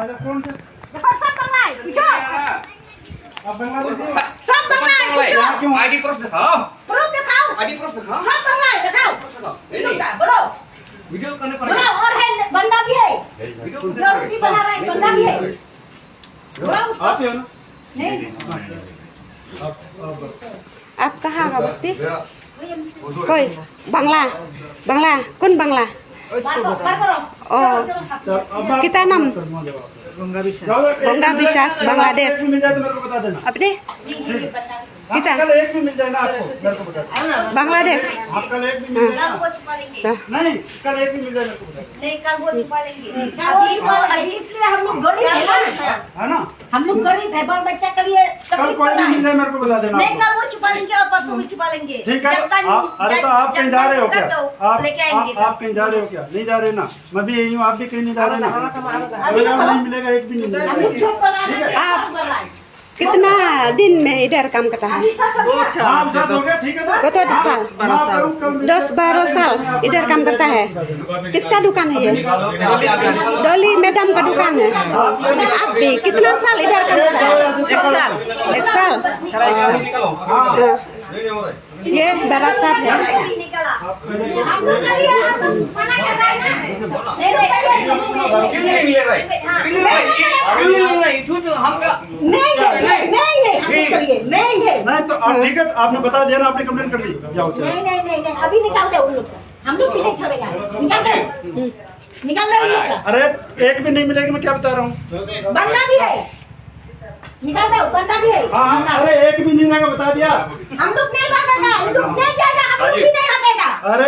कौन से सब बंगाल पूछो आप बांग्लादेशी सब बंगाल पूछो क्यों आईडी प्रूफ दिखाओ आईडी प्रूफ दिखाओ सब बंगाल दिखाओ बोलो वीडियो करने पर बोलो और है बंदा भी है जो रोटी बना रहा है बंदा भी है आप ही हो ना नहीं आप कहाँ का बस्ती कोई बांग्ला बांग्ला कौन बांग्ला बार करो ओ kita नाम गंगा गंगा विश्वास बांग्लादेश मिल जाए तो मेरे को बता देना अपने kita कल एक भी मिल जाए ना आपको मेरे को बता देना बांग्लादेश आप कल एक भी मिल जाए कल वो छुपा लेंगे नहीं कल एक भी मिल जाए मेरे को बता देना नहीं कल वो छुपा लेंगे अभी इसलिए हम लोग गरीब है ना है ना हम लोग गरीब है बाल बच्चा के लिए कल कोई भी मिल जाए मेरे को बता देना नहीं आपको। कल वो छुपा लेंगे और परसों भी छुपा लेंगे ठीक है जब तक अरे तो आप कहीं जा रहे हो क्या लेके आएंगे आप कहीं जा रहे हो क्या नहीं जा रहे ना मैं भी यही हूँ आप भी कहीं नहीं जा रहे ना नहीं मिलेगा एक भी नहीं हम मिलेगा लोग जो बना रहे हैं आप कितना दिन में इधर काम करता है आप साथ हो गया ठीक है सर कत साल 10-12 साल इधर काम करता है किसका दुकान है ये डोली मैडम का दुकान है आप भी कितना साल इधर काम करता है एक साल हाँ। ये बड़ा साहब है हम लोग का ये हम लोग मना कर रहे हैं नहीं नहीं तो आप ठीक है आपने बता दिया ना आपने कंप्लेंट कर दी जाओ चलो नहीं अभी निकाल दे उन लोग को हम लोग भी नहीं छोड़ेगा निकाल दे उन लोग का अरे एक भी नहीं मिलेगी मैं क्या बता रहा हूँ बंदा भी है निकाल दो बंदा भी है हाँ अरे एक भी नहीं रहेगा बता दिया हम लोग नहीं भागेगा उन लोग नहीं जाएगा हम लोग भी नहीं हटेगा अरे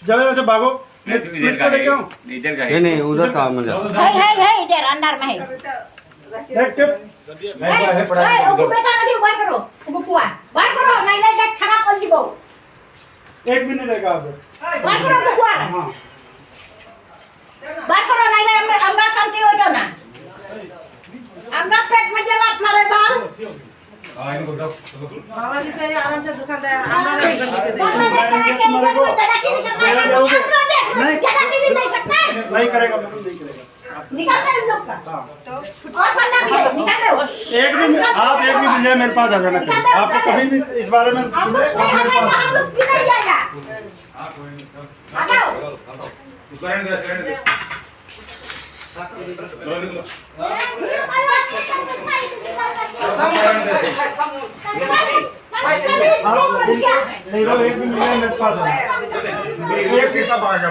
जाओ यहाँ से भागो इसको लेके आओ नहीं उधर काम में जाओ है इधर अंदर में है देख के ओको बेटा अभी बात करो ओको कुआ बात करो नहीं ले जाके खराब कर दीबो एक भी नहीं रहेगा आप बात करो ओको कुआ हाँ बात करो नहीं ले हमरा शांति हो जाओ ना हमरा पेट में जलात मारे बाल बांग्लादेश से आराम से दुकान दे नहीं करेगा बिल्कुल नहीं करेगा निकाल दे इन लोग का और बंदा भी है निकाल दो एक भी आप एक भी मिल जाए मेरे पास आ जाना कहीं आपको कभी भी इस बारे में हम लोग नहीं हटेगा हम लोग भी नहीं जाएगा हटाओ नहीं लो एक भी मिल जाए मेरे पास एक के सब आ गया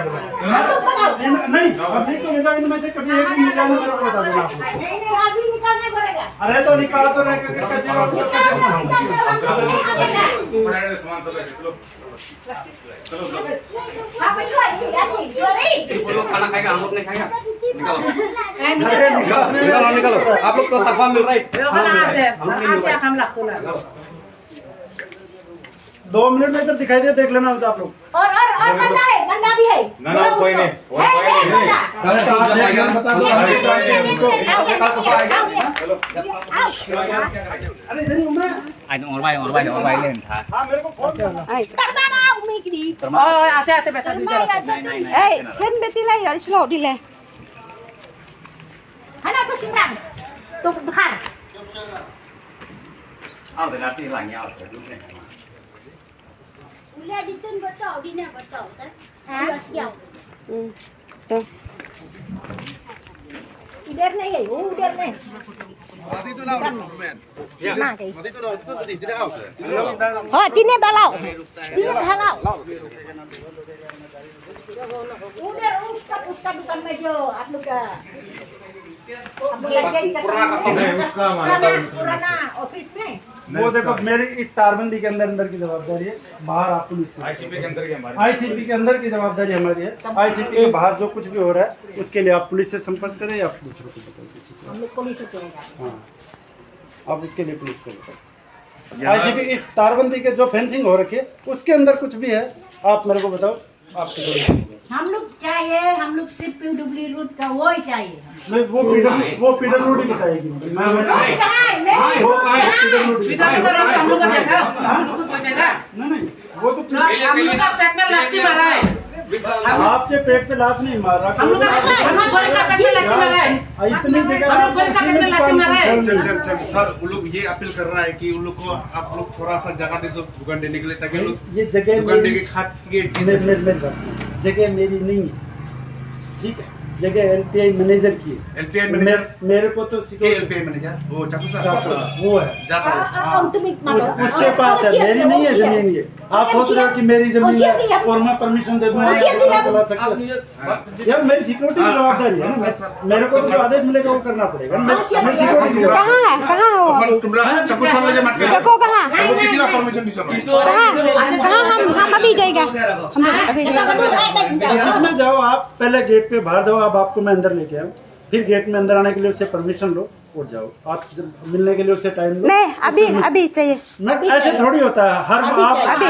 नहीं अभी तो मिला इनमें से कभी एक भी मिल जाए मेरे को बता देना आपको नहीं अभी निकालना पड़ेगा अरे तो निकाल तो रहे कैसे खाना खाएगा हम लोग नहीं खाएगा निकालो निकालो आप लोग तो तकवा मिल रहा है हम लगता है 2 मिनट में इधर दिखाई दे देख लेना आप लोग और बंदा भी है ना कोई नहीं अरे इधर ही उम्र anh on bay lên thả हाँ मेरे को फोन करना करना उम्मीद की ऐसे बैठा दीजिए ए सेन बेटी ले यार स्लो दिले है ना तो सिमरन तो दिखा ao thì là tí là nhau rồi đúng này उल्ले दितुन बताओ दिने बताओ त हां क्या तो इधर नहीं है वो उधर नहीं Mati tu lah men. Ya. Mati tu tidak out. हां दिने बलाओ दिने बलाओ उधर उसका दुकान में जो आप लोग का पुराना ऑफिस में वो देखो मेरी इस तारबंदी के अंदर की जवाबदारी है बाहर आप पुलिस आईसीपी के अंदर की हमारी आईसीपी के अंदर की जवाबदारी हमारी है आईसीपी के बाहर जो कुछ भी हो रहा है उसके लिए आप पुलिस से संपर्क करें या दूसरों को बताओ किसी को हम लोग पुलिस से चलेगा हाँ आप उसके लिए पुलिस को बताओ आईसीपी इस तारबंदी के जो फेंसिंग हो रखी है उसके अंदर कुछ भी है आप मेरे को बताओ आपके हम लोग चाहिए हम लोग सिर्फ पीडब्ल्यू रूट का वो ही चाहिए नहीं वो पीडर रोड ही बताएगी मैं हम लोग का देखा हम लोग को पहुंचेगा नहीं वो तो हम लोग का पेट में लाठी मारा है आपके पेट पे लात नहीं मार रहा। हम लोग गोली का पेट में लाठी मारा है। इतनी जगह हम लोग गोली का पेट में लाठी मारा है। चल सर वो लोग ये अपील कर रहा है कि उन लोग को आप लोग थोड़ा सा जगह दे दो दुकान देने के लिए, ताकि लोग ये जगह दुकान दे के खा के जगह मेरी नहीं है, ठीक है, जगह एलपीआई मैनेजर की है। एलपीआई मैनेजर मेरे को तो एलपीआई मैनेजर वो चाकू सर वो है, जाता है। उसके पास है, मेरी नहीं है जमीन। ये आप सोच रहे हो कि मेरी जमीन है और मैं परमिशन दे दूंगा चला सकता। यार मेरी सिक्योरिटी की जवाबदारी है ना, मेरे को जो आदेश मिलेगा वो करना पड़ेगा। मेरी सिक्योरिटी कहाँ है कहाँ हो अभी? तुमरा चाकू सर लगे मत चको कहाँ वो कितना परमिशन दी सर कहाँ हम अभी जाएगा, हम अभी जाएगा। इसमें जाओ आप, पहले गेट पे बाहर जाओ, अब आपको मैं अंदर लेके आऊँ, फिर गेट में अंदर आने के लिए उससे परमिशन लो और जाओ। आप जब मिलने के लिए उससे टाइम लो। नहीं अभी अभी चाहिए। मैं ऐसे थोड़ी होता है, हर आप अभी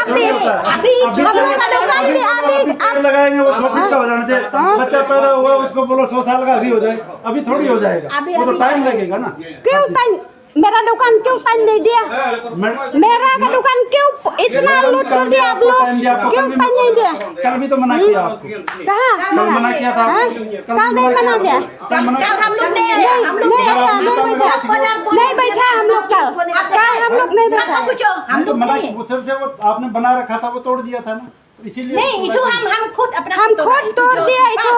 थोड़ी होता है। अभी हम लोग का दुकान भी अभी पेड़ लगाएंगे वो 100 फीट का हो जाने से, बच्चा पैदा हुआ उसको बोलो 100 साल का अभी हो जाए, अभी थोड़ी हो जाएगा, वो तो टाइम लगेगा ना। क्यों तन मेरा दुकान क्यों तन नहीं दिया? मेरा का दुकान क्यों इतना लूट कर दिया आप लोग? क्यों तन नहीं दिया? कल भी तो मना किया आपको। कहाँ मना किया था? कल नहीं मना दिया। हम लोग नहीं आया, हम लोग नहीं आया, नहीं बैठा हम लोग कल हम लोग नहीं बैठा। पूछो हम लोग मना नहीं उधर से वो आपने बना रखा था, वो तोड़ दिया था ना, इसीलिए नहीं इशू हम खुद अपना हम खुद तोड़ दिया इसको,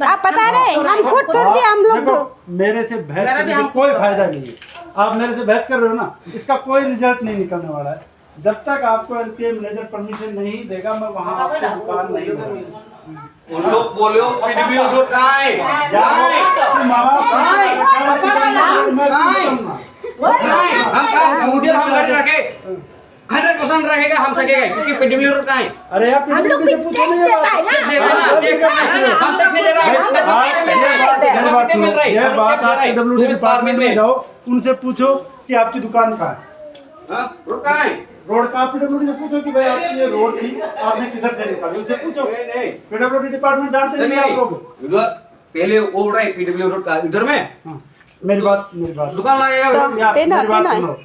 आप बता रहे हम खुद तोड़ दिया हम लोग देखो, तो। मेरे से बहस करने से कोई फायदा नहीं है। आप मेरे से बहस कर रहे हो ना, इसका कोई रिजल्ट नहीं निकलने वाला है। जब तक आपको एलपीआई मैनेजर परमिशन नहीं देगा, मैं वहाँ आपको दुकान नहीं दूंगा। उन लोग बोले पीडब्ल्यू रोड कहाँ है? हम घर रखे 100% रहेगा, हम सकेगा, क्योंकि पीडब्ल्यू रोड कहाँ है? अरे यार हम लोग भी टैक्स देता है ना। हम तक नहीं दे रहा है। ये बात आप पीडब्ल्यूडी डिपार्टमेंट में जाओ, उनसे पूछो कि आपकी दुकान कहाँ है, रोड कहाँ है? रोड का पीडब्ल्यूडी से पूछो कि भाई आपकी ये रोड थी, आपने किधर से निकाली, उनसे पूछो। पीडब्ल्यूडी डिपार्टमेंट जानते नहीं आप लोग। पहले वो रहा है पीडब्ल्यू रोड का इधर में मेरी बात दुकान लगेगा। मेरी बात सुनो।